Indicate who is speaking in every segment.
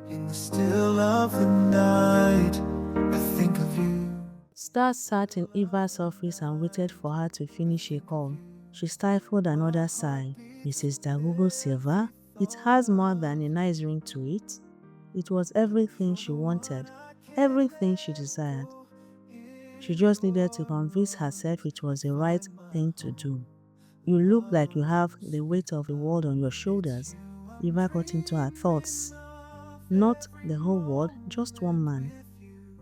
Speaker 1: In the still of the night, I think of you.
Speaker 2: Star sat in Eva's office and waited for her to finish a call. She stifled another sigh. Mrs. Dagogo Silva, it has more than a nice ring to it. It was everything she wanted, everything she desired. She just needed to convince herself it was the right thing to do. You look like you have the weight of the world on your shoulders. Eva got into her thoughts. Not the whole world, just one man.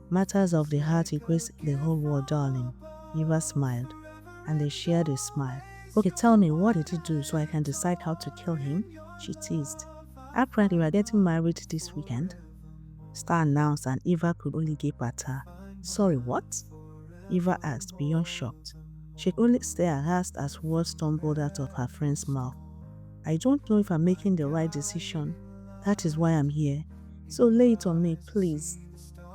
Speaker 2: Matters of the heart equates the whole world, darling. Eva smiled, and they shared a smile. Okay, tell me, what did he do so I can decide how to kill him? She teased. Apparently, we are getting married this weekend. Star announced, and Eva could only gape at her. Sorry, what? Eva asked, beyond shocked. She could only stare aghast as words stumbled out of her friend's mouth. I don't know if I'm making the right decision. That is why I'm here. So lay it on me, please.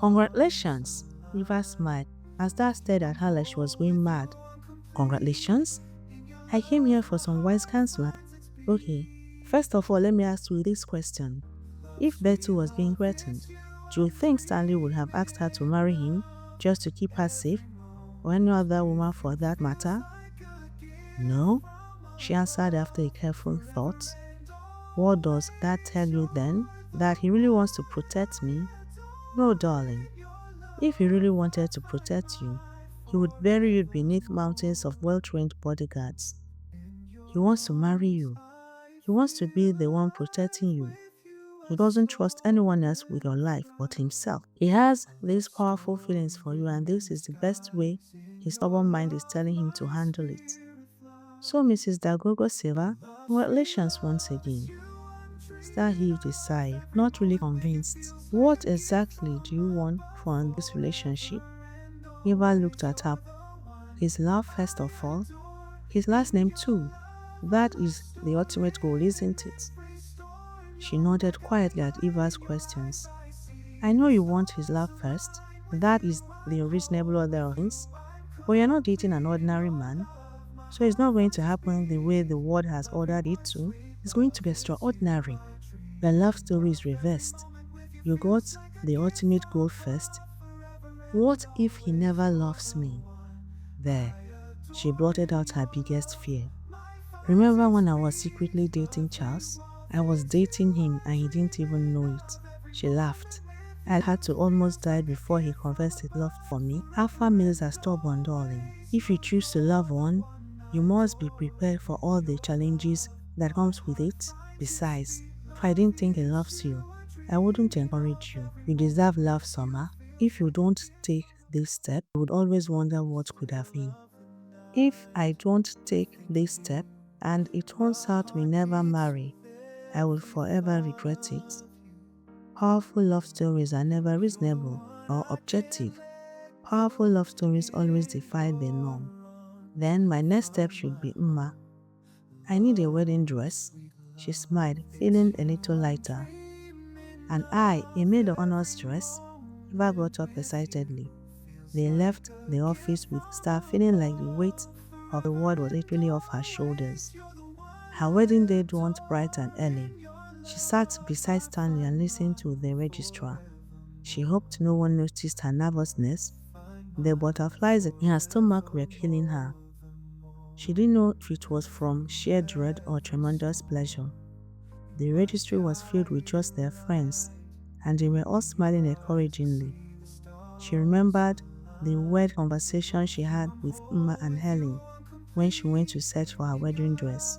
Speaker 2: Congratulations, Eva smiled as Star stared at her like she was going mad. Congratulations? I came here for some wise counsel. Okay, first of all, let me ask you this question. If Betty was being threatened, do you think Stanley would have asked her to marry him just to keep her safe, or any other woman for that matter? No, she answered after a careful thought. What does that tell you then? That he really wants to protect me? No, darling. If he really wanted to protect you, he would bury you beneath mountains of well-trained bodyguards. He wants to marry you. He wants to be the one protecting you. He doesn't trust anyone else with your life but himself. He has these powerful feelings for you, and this is the best way his stubborn mind is telling him to handle it. So, Mrs. Dagogo Silva, congratulations once again. Star heaved a sigh, not really convinced. What exactly do you want from this relationship? Eva looked at her. His love first of all. His last name too. That is the ultimate goal, isn't it? She nodded quietly at Eva's questions. I know you want his love first. That is the reasonable order of things. But you're not dating an ordinary man. So it's not going to happen the way the world has ordered it to. It's going to be extraordinary. The love story is reversed. You got the ultimate goal first. What if he never loves me? There, she blotted out her biggest fear. Remember when I was secretly dating Charles? I was dating him and he didn't even know it. She laughed. I had to almost die before he confessed his love for me. Alpha males are stubborn, darling. If you choose to love one, you must be prepared for all the challenges that comes with it. Besides, if I didn't think he loves you, I wouldn't encourage you. You deserve love, Summer. If you don't take this step, you would always wonder what could have been. If I don't take this step and it turns out we never marry, I will forever regret it. Powerful love stories are never reasonable or objective. Powerful love stories always defy the norm. Then my next step should be I need a wedding dress. She smiled, feeling a little lighter. And I, a maid of honor's dress? Eva got up excitedly. They left the office with Star feeling like the weight of the world was literally off her shoulders. Her wedding day dawned bright and early. She sat beside Stanley and listened to the registrar. She hoped no one noticed her nervousness. The butterflies in her stomach were killing her. She didn't know if it was from sheer dread or tremendous pleasure. The registry was filled with just their friends, and they were all smiling encouragingly. She remembered the weird conversation she had with Emma and Helen when she went to search for her wedding dress.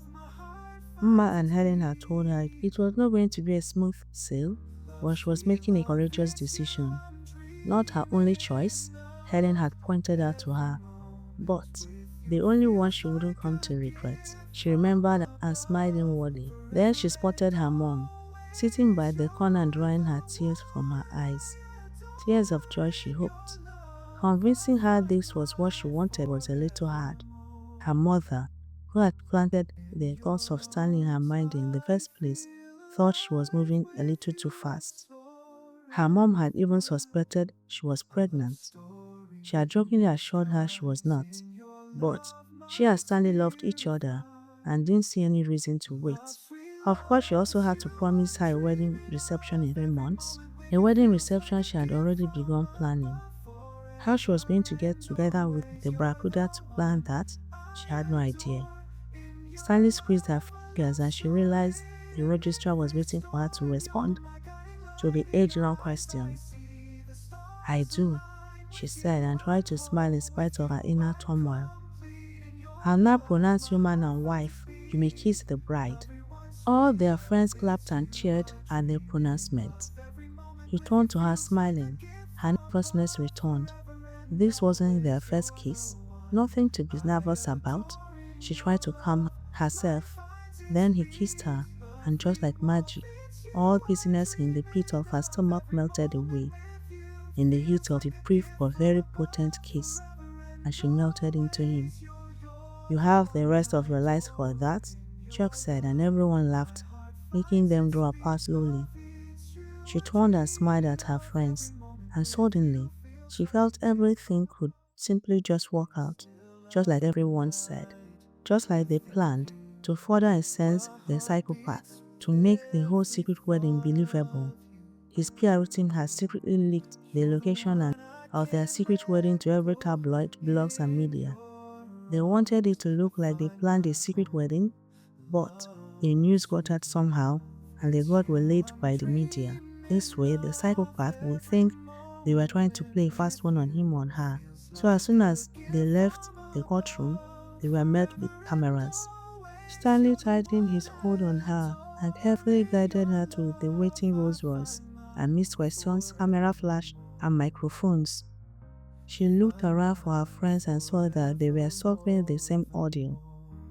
Speaker 2: Emma and Helen had told her it was not going to be a smooth sail, but she was making a courageous decision. Not her only choice, Helen had pointed out to her, but the only one she wouldn't come to regret. She remembered and smiled inwardly. Then she spotted her mom, sitting by the corner and drying her tears from her eyes. Tears of joy, she hoped. Convincing her this was what she wanted was a little hard. Her mother, who had planted the thoughts of Stanley in her mind in the first place, thought she was moving a little too fast. Her mom had even suspected she was pregnant. She had jokingly assured her she was not, but she and Stanley loved each other and didn't see any reason to wait. Of course, she also had to promise her a wedding reception in 3 months, a wedding reception she had already begun planning. How she was going to get together with the Barracuda to plan that, she had no idea. Stanley squeezed her fingers and she realized the registrar was waiting for her to respond to the age-long question. "I do," she said, and tried to smile in spite of her inner turmoil. "I'll now pronounce you man and wife. You may kiss the bride." All their friends clapped and cheered at the pronouncement. He turned to her smiling. Her nervousness returned. This wasn't their first kiss. Nothing to be nervous about. She tried to calm herself. Then he kissed her, and just like magic, all queasiness in the pit of her stomach melted away in the heat of the brief but very potent kiss, and she melted into him. "You have the rest of your life for that," Chuck said, and everyone laughed, making them draw apart slowly. She turned and smiled at her friends, and suddenly, she felt everything could simply just work out, just like everyone said, just like they planned, to further incense the psychopath, to make the whole secret wedding believable. His PR team had secretly leaked the location of their secret wedding to every tabloid, blogs, and media. They wanted it to look like they planned a secret wedding, but the news got out somehow, and they got waylaid by the media. This way, the psychopath would think they were trying to play a fast one on him or on her. So as soon as they left the courtroom, they were met with cameras. Stanley tightened his hold on her and carefully guided her to the waiting Rolls Royce. Amidst questions, camera flash, and microphones, she looked around for her friends and saw that they were suffering the same ordeal.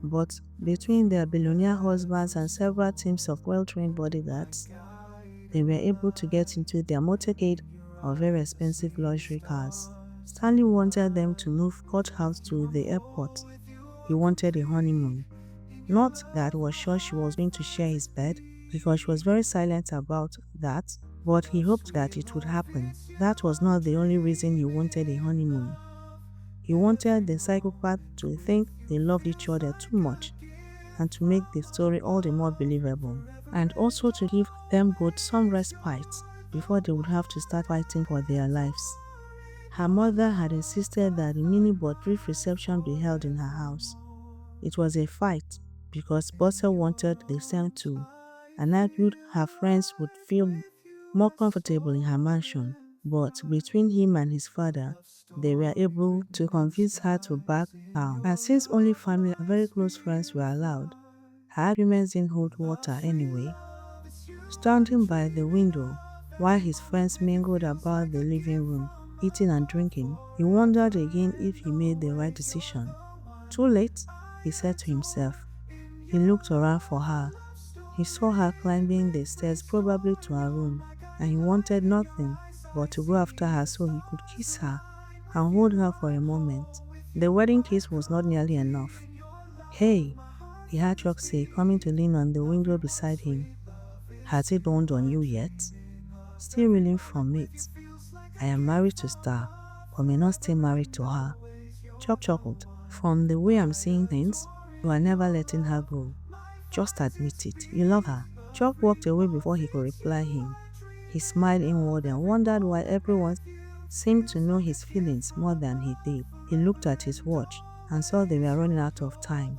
Speaker 2: But between their billionaire husbands and several teams of well-trained bodyguards, they were able to get into their motorcade or very expensive luxury cars. Stanley wanted them to move courthouse to the airport. He wanted a honeymoon. Not that he was sure she was going to share his bed, because she was very silent about that, but he hoped that it would happen. That was not the only reason he wanted a honeymoon. He wanted the psychopath to think they loved each other too much, and to make the story all the more believable, and also to give them both some respite before they would have to start fighting for their lives. Her mother had insisted that the mini but brief reception be held in her house. It was a fight because Buster wanted the same too, and argued her friends would feel more comfortable in her mansion. But between him and his father, they were able to convince her to back down. And since only family and very close friends were allowed, her arguments didn't hold water anyway. Standing by the window while his friends mingled about the living room, eating and drinking, he wondered again if he made the right decision. Too late, he said to himself. He looked around for her. He saw her climbing the stairs, probably to her room, and he wanted nothing but to go after her so he could kiss her and hold her for a moment. The wedding kiss was not nearly enough. "Hey," he heard Chuck say, coming to lean on the window beside him. "Has it dawned on you yet?" Still reeling from it. "I am married to Star, but may not stay married to her." Chuck chuckled. "From the way I'm seeing things, you are never letting her go. Just admit it, you love her." Chuck walked away before he could reply him. He smiled inward and wondered why everyone seemed to know his feelings more than he did. He looked at his watch and saw they were running out of time.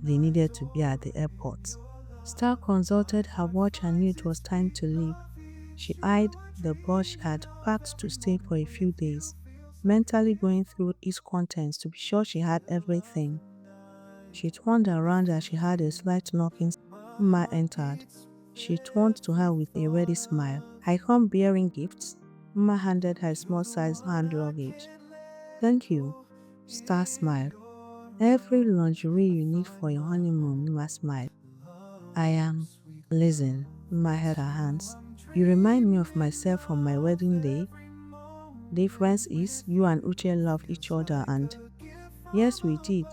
Speaker 2: They needed to be at the airport. Star consulted her watch and knew it was time to leave. She eyed the bus she had packed to stay for a few days, mentally going through its contents to be sure she had everything. She turned around as she heard a slight knocking. Ma entered. She turned to her with a ready smile. "I come bearing gifts." Ma handed her small-sized hand luggage. "Thank you." Star smiled. "Every lingerie you need for your honeymoon," Ma smiled. "I am." "Listen," Ma held her hands. "You remind me of myself on my wedding day. Difference is, you and Uche loved each other and..." "Yes, we did,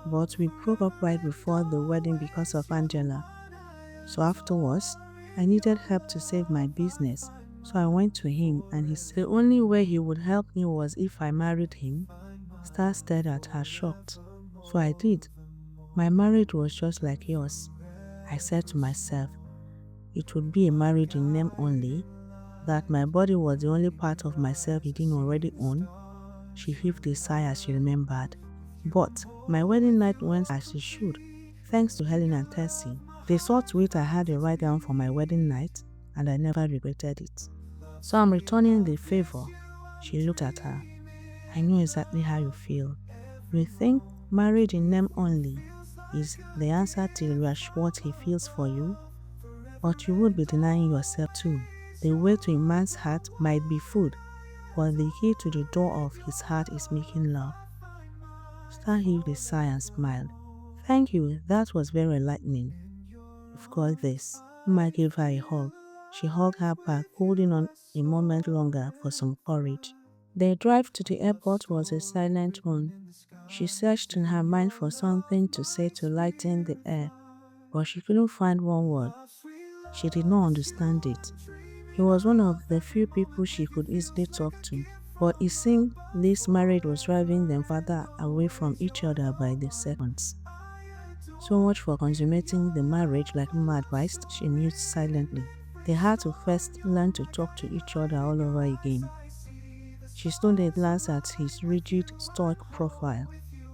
Speaker 2: but we broke up right before the wedding because of Angela. So afterwards, I needed help to save my business, so I went to him and he said the only way he would help me was if I married him." Star stared at her shocked. "So I did. My marriage was just like yours." I said to myself, it would be a marriage in name only, that my body was the only part of myself he didn't already own. She heaved a sigh as she remembered. But my wedding night went as it should, thanks to Helen and Tessie. They saw to it I had a right gown for my wedding night, and I never regretted it. So I'm returning the favor. She looked at her. I know exactly how you feel. You think marriage in name only is the answer till you are what he feels for you, but you would be denying yourself too. The way to a man's heart might be food, but the key to the door of his heart is making love. Star heaved a sigh and smiled. Thank you, that was very enlightening. You've got this. Uma gave her a hug. She hugged her back, holding on a moment longer for some courage. Their drive to the airport was a silent one. She searched in her mind for something to say to lighten the air, but she couldn't find one word. She did not understand it. He was one of the few people she could easily talk to, but it seemed this marriage was driving them further away from each other by the seconds. So much for consummating the marriage, like Mama advised, she mused silently. They had to first learn to talk to each other all over again. She stole a glance at his rigid, stoic profile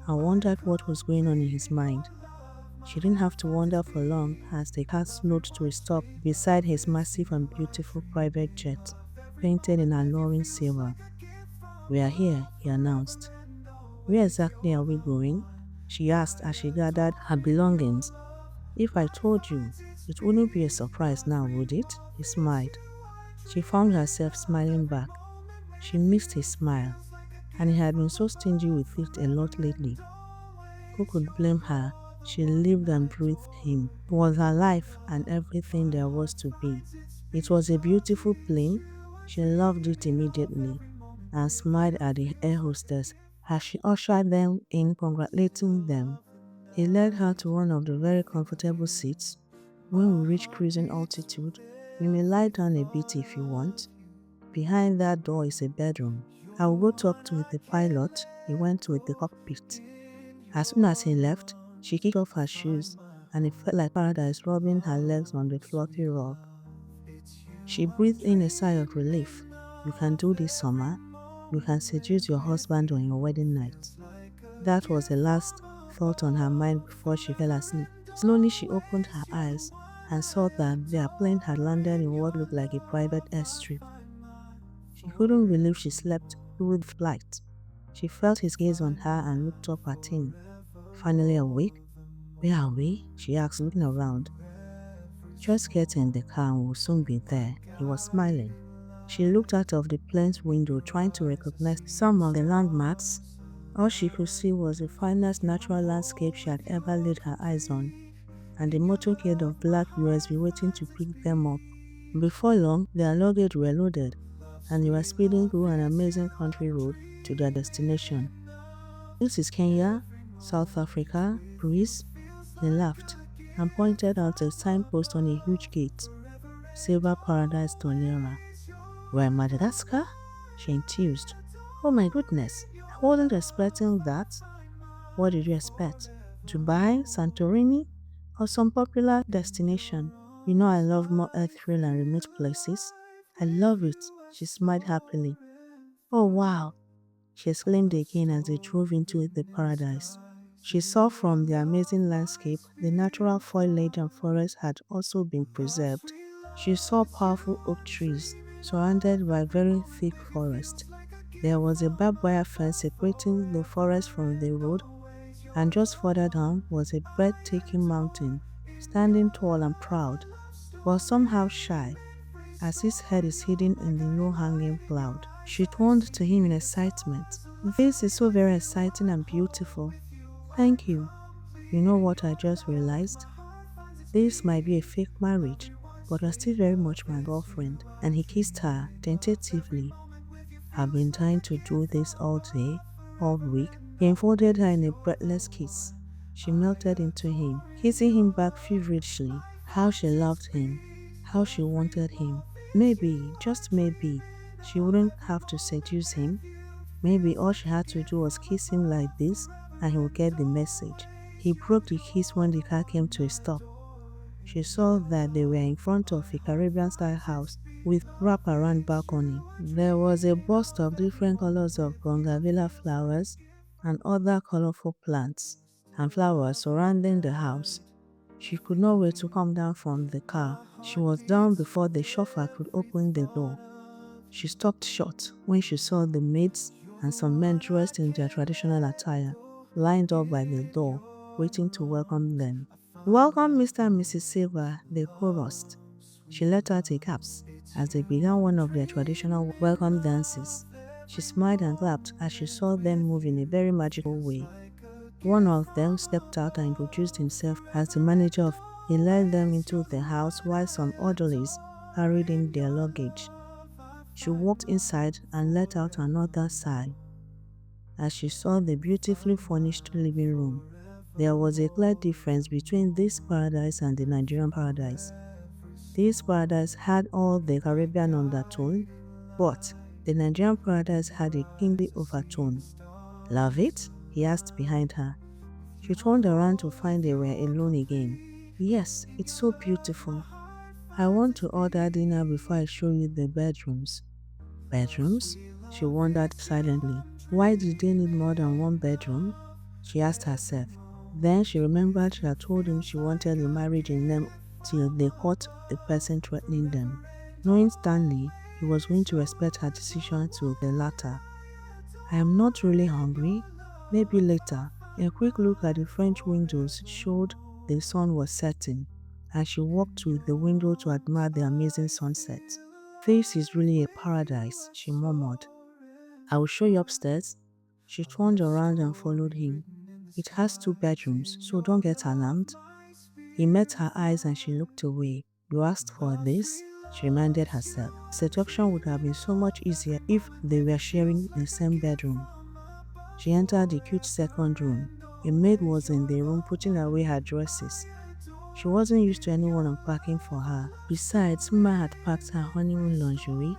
Speaker 2: and wondered what was going on in his mind. She didn't have to wonder for long as the car slowed to a stop beside his massive and beautiful private jet, painted in alluring silver. We are here, he announced. Where exactly are we going? She asked as she gathered her belongings. If I told you, it wouldn't be a surprise now, would it? He smiled. She found herself smiling back. She missed his smile, and he had been so stingy with it a lot lately. Who could blame her? She lived and breathed him. It was her life and everything there was to be. It was a beautiful plane. She loved it immediately and smiled at the air hostess as she ushered them in, congratulating them. He led her to one of the very comfortable seats. When we reach cruising altitude, you may lie down a bit if you want. Behind that door is a bedroom. I will go talk with the pilot. He went with the cockpit. As soon as he left, she kicked off her shoes, and it felt like paradise rubbing her legs on the fluffy rug. She breathed in a sigh of relief. You can do this, Summer. You can seduce your husband on your wedding night. That was the last thought on her mind before she fell asleep. Slowly she opened her eyes and saw that their plane had landed in what looked like a private airstrip. She couldn't believe she slept through the flight. She felt his gaze on her and looked up at him. Finally awake? Where are we? She asked, looking around. Just get in the car and we'll soon be there. He was smiling. She looked out of the plane's window, trying to recognize some of the landmarks. All she could see was the finest natural landscape she had ever laid her eyes on, and the motorcade of black USV waiting to pick them up. Before long, their luggage were loaded, and they were speeding through an amazing country road to their destination. This is Kenya, South Africa, Greece. He laughed and pointed out a signpost on a huge gate. Silver Paradise Tolera. We're in Madagascar? She enthused. Oh my goodness, I wasn't expecting that. What did you expect? Dubai, Santorini, or some popular destination? You know I love more ethereal and remote places. I love it, she smiled happily. Oh wow, she exclaimed again as they drove into the paradise. She saw from the amazing landscape the natural foliage and forest had also been preserved. She saw powerful oak trees surrounded by very thick forest. There was a barbed wire fence separating the forest from the road, and just further down was a breathtaking mountain, standing tall and proud, but somehow shy, as his head is hidden in the low-hanging cloud. She turned to him in excitement. This is so very exciting and beautiful. Thank you. You know what I just realized? This might be a fake marriage, but you're still very much my girlfriend. And he kissed her tentatively. I've been trying to do this all day, all week. He enfolded her in a breathless kiss. She melted into him, kissing him back feverishly. How she loved him, how she wanted him. Maybe, just maybe, she wouldn't have to seduce him. Maybe all she had to do was kiss him like this and he would get the message. He broke the kiss when the car came to a stop. She saw that they were in front of a Caribbean-style house with wrap-around balcony. There was a bust of different colors of bougainvillea flowers and other colorful plants and flowers surrounding the house. She could not wait to come down from the car. She was down before the chauffeur could open the door. She stopped short when she saw the maids and some men dressed in their traditional attire lined up by the door, waiting to welcome them. "Welcome, Mr. and Mrs. Silver," they chorused. She let out a gasp as they began one of their traditional welcome dances. She smiled and clapped as she saw them move in a very magical way. One of them stepped out and introduced himself as the manager of. He led them into the house while some orderlies carried in their luggage. She walked inside and let out another sigh as she saw the beautifully furnished living room. There was a clear difference between this paradise and the Nigerian paradise. This paradise had all the Caribbean undertone, but the Nigerian paradise had a kingly overtone. "Love it?" he asked behind her. She turned around to find they were alone again. "Yes, it's so beautiful. I want to order dinner before I show you the bedrooms." "Bedrooms?" she wondered silently. Why did they need more than one bedroom? She asked herself. Then she remembered she had told him she wanted a marriage in them till they caught the person threatening them. Knowing Stanley, he was going to respect her decision to the latter. "I am not really hungry. Maybe later." A quick look at the French windows showed the sun was setting, and she walked to the window to admire the amazing sunset. "This is really a paradise," she murmured. "I will show you upstairs." She turned around and followed him. "It has 2 bedrooms, so don't get alarmed." He met her eyes and she looked away. "You asked for this?" she reminded herself. Seduction would have been so much easier if they were sharing the same bedroom. She entered the cute second room. A maid was in the room putting away her dresses. She wasn't used to anyone unpacking for her. Besides, Mma had packed her honeymoon lingerie,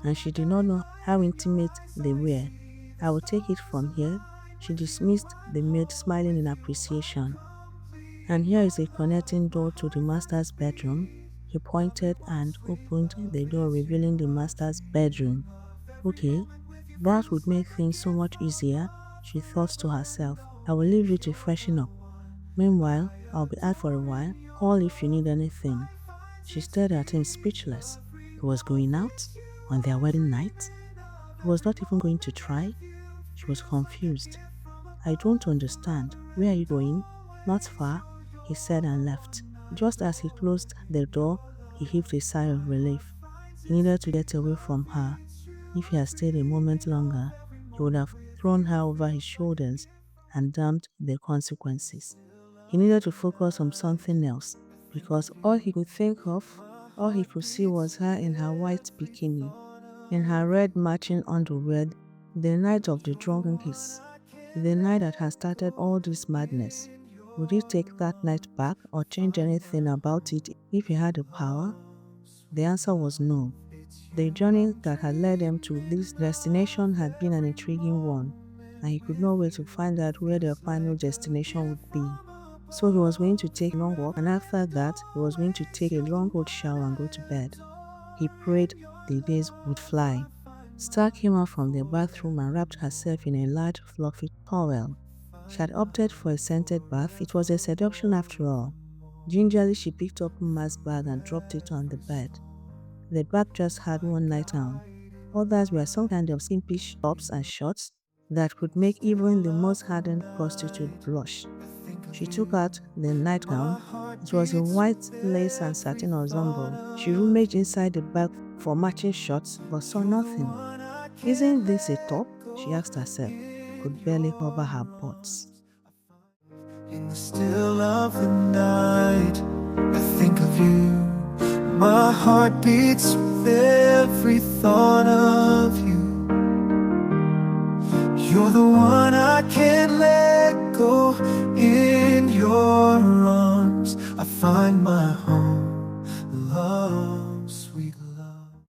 Speaker 2: and she did not know how intimate they were. "I will take it from here," she dismissed the maid, smiling in appreciation. "And here is a connecting door to the master's bedroom." He pointed and opened the door, revealing the master's bedroom. "Okay, that would make things so much easier," she thought to herself. "I will leave you to freshen up. Meanwhile, I'll be out for a while. Call if you need anything." She stared at him speechless. He was going out on their wedding night? He was not even going to try? She was confused. "I don't understand. Where are you going?" "Not far," he said and left. Just as he closed the door, he heaved a sigh of relief. He needed to get away from her. If he had stayed a moment longer, he would have thrown her over his shoulders and damned the consequences. He needed to focus on something else, because all he could think of, all he could see was her in her white bikini, in her red matching underwear, the night of the drunken kiss, the night that had started all this madness. Would he take that night back or change anything about it if he had the power? The answer was no. The journey that had led them to this destination had been an intriguing one, and he could not wait to find out where their final destination would be. So he was going to take a long walk, and after that, he was going to take a long cold shower and go to bed. He prayed the days would fly. Star came out from the bathroom and wrapped herself in a large fluffy towel. She had opted for a scented bath. It was a seduction after all. Gingerly, she picked up Mma's bag and dropped it on the bed. The bag just had one nightgown. Others were some kind of skimpish tops and shorts that could make even the most hardened prostitute blush. She took out the nightgown. It was a white lace and satin ensemble. She rummaged inside the bag for matching shorts but saw nothing. "Isn't this a top?" she asked herself. Could barely cover her butts.
Speaker 1: In the still of the night, I think of you. My heart beats with every thought of you. You're the one I can't let go. In your arms I find my home.